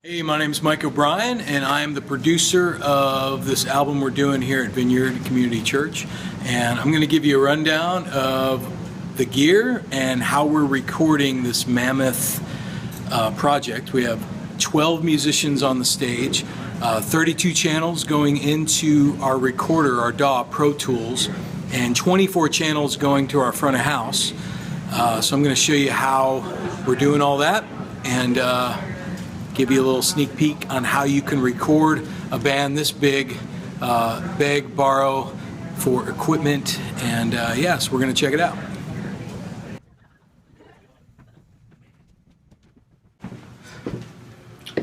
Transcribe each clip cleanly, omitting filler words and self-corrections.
Hey, my name is Mike O'Brien, and I am the producer of this album we're doing here at Vineyard Community Church. And I'm going to give you a rundown of the gear and how we're recording this mammoth project. We have 12 musicians on the stage, 32 channels going into our recorder, our DAW Pro Tools, and 24 channels going to our front of house. So I'm going to show you how we're doing all that, and give you a little sneak peek on how you can record a band this big, beg, borrow for equipment, and yes, we're going to check it out.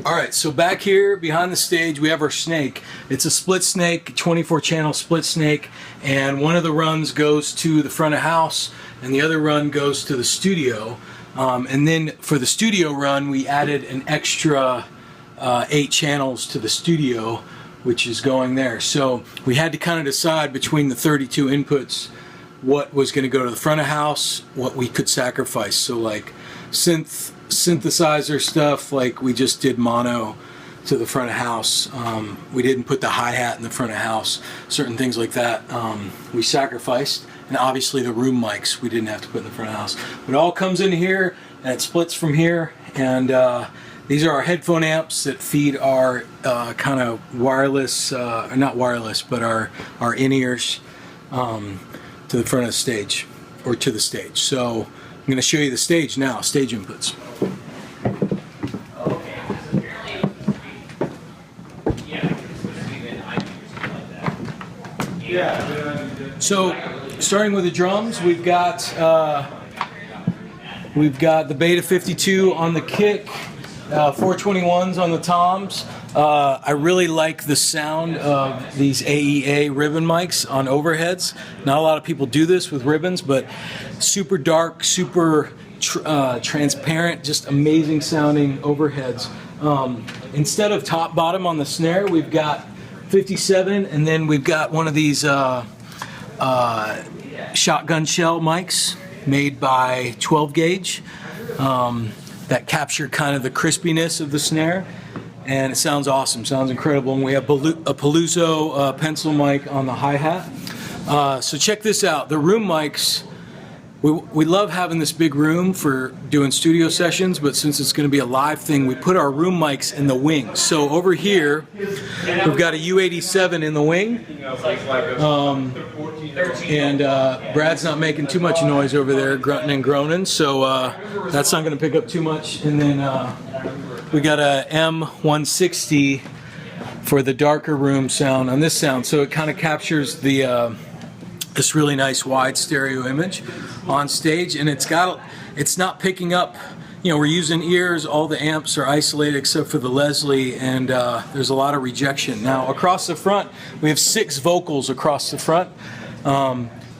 Alright, so back here behind the stage we have our snake. It's a split snake, 24 channel split snake, and one of the runs goes to the front of house and the other run goes to the studio. And then for the studio run, we added an extra 8 channels to the studio, which is going there. So we had to kind of decide between the 32 inputs what was going to go to the front of house, what we could sacrifice. So like synthesizer stuff, like we just did mono to the front of house. We didn't put the hi-hat in the front of house. Certain things like that we sacrificed. And obviously the room mics we didn't have to put in the front of the house. But it all comes in here and it splits from here. And these are our headphone amps that feed our kind of wireless, not wireless, but our in-ears to the front of the stage, or to the stage. So I'm going to show you the stage now, stage inputs. So starting with the drums, we've got the Beta 52 on the kick, 421s on the toms. I really like the sound of these AEA ribbon mics on overheads. Not a lot of people do this with ribbons, but super dark, super transparent, just amazing sounding overheads. Instead of top bottom on the snare, we've got 57, and then we've got one of these shotgun shell mics made by 12 gauge that capture kind of the crispiness of the snare, and it sounds awesome, sounds incredible. And we have a Paluzzo pencil mic on the hi-hat. So check this out, the room mics. We love having this big room for doing studio sessions, but since it's going to be a live thing, we put our room mics in the wings. So over here, we've got a U87 in the wing, and Brad's not making too much noise over there, grunting and groaning, so that's not going to pick up too much. And then we got a M160 for the darker room sound on this sound, so it kind of captures the this really nice wide stereo image on stage, and it's not picking up, you know, we're using ears, all the amps are isolated except for the Leslie, and there's a lot of rejection. Now across the front we have 6 vocals across the front,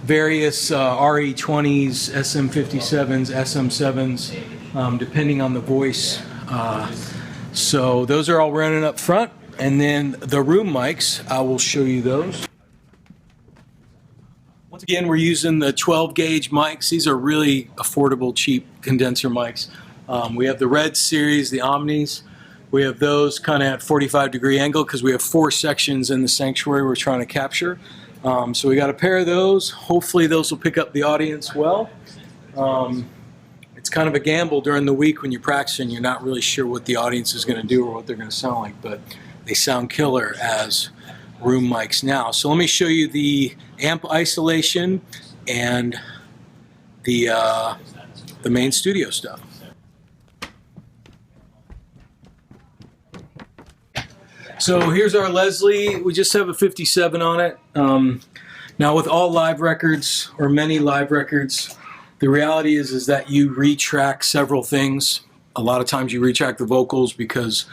various RE20s, SM57s, SM7s, depending on the voice. So those are all running up front, and then the room mics, I will show you those. Once again, we're using the 12 gauge mics. These are really affordable, cheap condenser mics. We have the Red series, the Omnis. We have those kind of at 45-degree angle because we have 4 sections in the sanctuary we're trying to capture. So we got a pair of those. Hopefully those will pick up the audience well. It's kind of a gamble during the week when you're practicing. You're not really sure what the audience is going to do or what they're going to sound like, but they sound killer as room mics now. So let me show you the amp isolation and the main studio stuff. So here's our Leslie. We just have a 57 on it. Now with all live records, or many live records, the reality is that you retrack several things. A lot of times you retrack the vocals because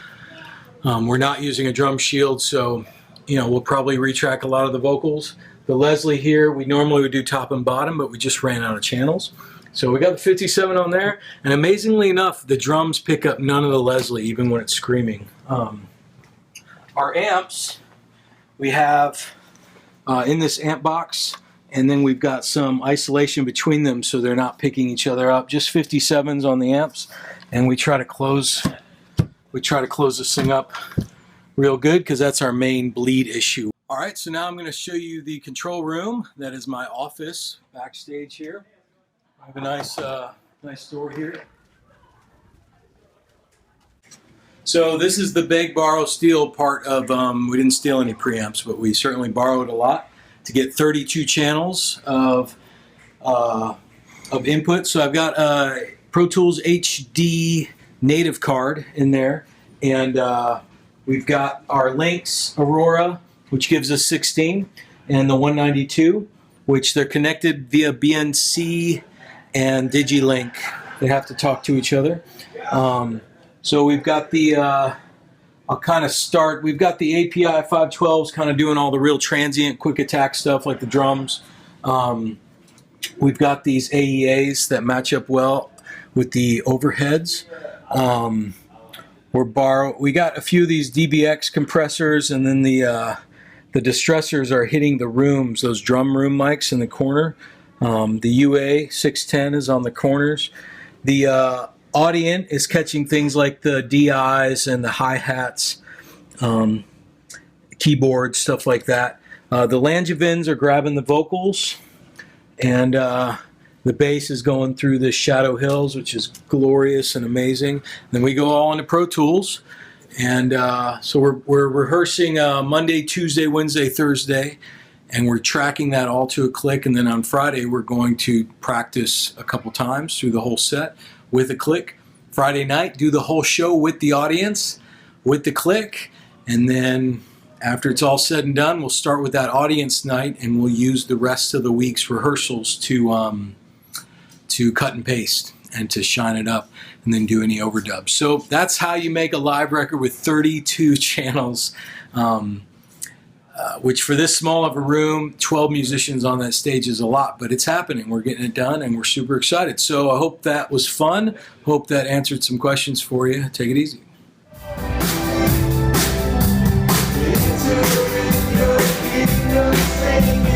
we're not using a drum shield, so you know, we'll probably retrack a lot of the vocals. The Leslie here, we normally would do top and bottom, but we just ran out of channels. So we got the 57 on there, and amazingly enough, the drums pick up none of the Leslie, even when it's screaming. Our amps, we have in this amp box, and then we've got some isolation between them so they're not picking each other up. Just 57s on the amps, and we try to close we try to close this thing up real good because that's our main bleed issue. All right, so now I'm going to show you the control room. That is my office backstage here. I have a nice door here. So this is the beg, borrow, steal part of, we didn't steal any preamps, but we certainly borrowed a lot to get 32 channels of input. So I've got a Pro Tools HD native card in there, and we've got our Lynx Aurora, which gives us 16, and the 192, which they're connected via BNC and DigiLink. They have to talk to each other. So we've got the, I'll kind of start, we've got the API 512s kind of doing all the real transient quick attack stuff like the drums. We've got these AEAs that match up well with the overheads. We got a few of these DBX compressors, and then the distressors are hitting the rooms, those drum room mics in the corner. The UA 610 is on the corners. The Audient is catching things like the DIs and the hi-hats, keyboards, stuff like that. The Langevins are grabbing the vocals, and the bass is going through the Shadow Hills, which is glorious and amazing. Then we go all into Pro Tools, and so we're rehearsing Monday, Tuesday, Wednesday, Thursday, and we're tracking that all to a click. And then on Friday, we're going to practice a couple times through the whole set with a click. Friday night, do the whole show with the audience, with the click, and then after it's all said and done, we'll start with that audience night, and we'll use the rest of the week's rehearsals to cut and paste and to shine it up, and then do any overdubs. So that's how you make a live record with 32 channels, which for this small of a room, 12 musicians on that stage is a lot, but it's happening. We're getting it done, and we're super excited. So I hope that was fun. Hope that answered some questions for you. Take it easy. Into your kingdom, singing.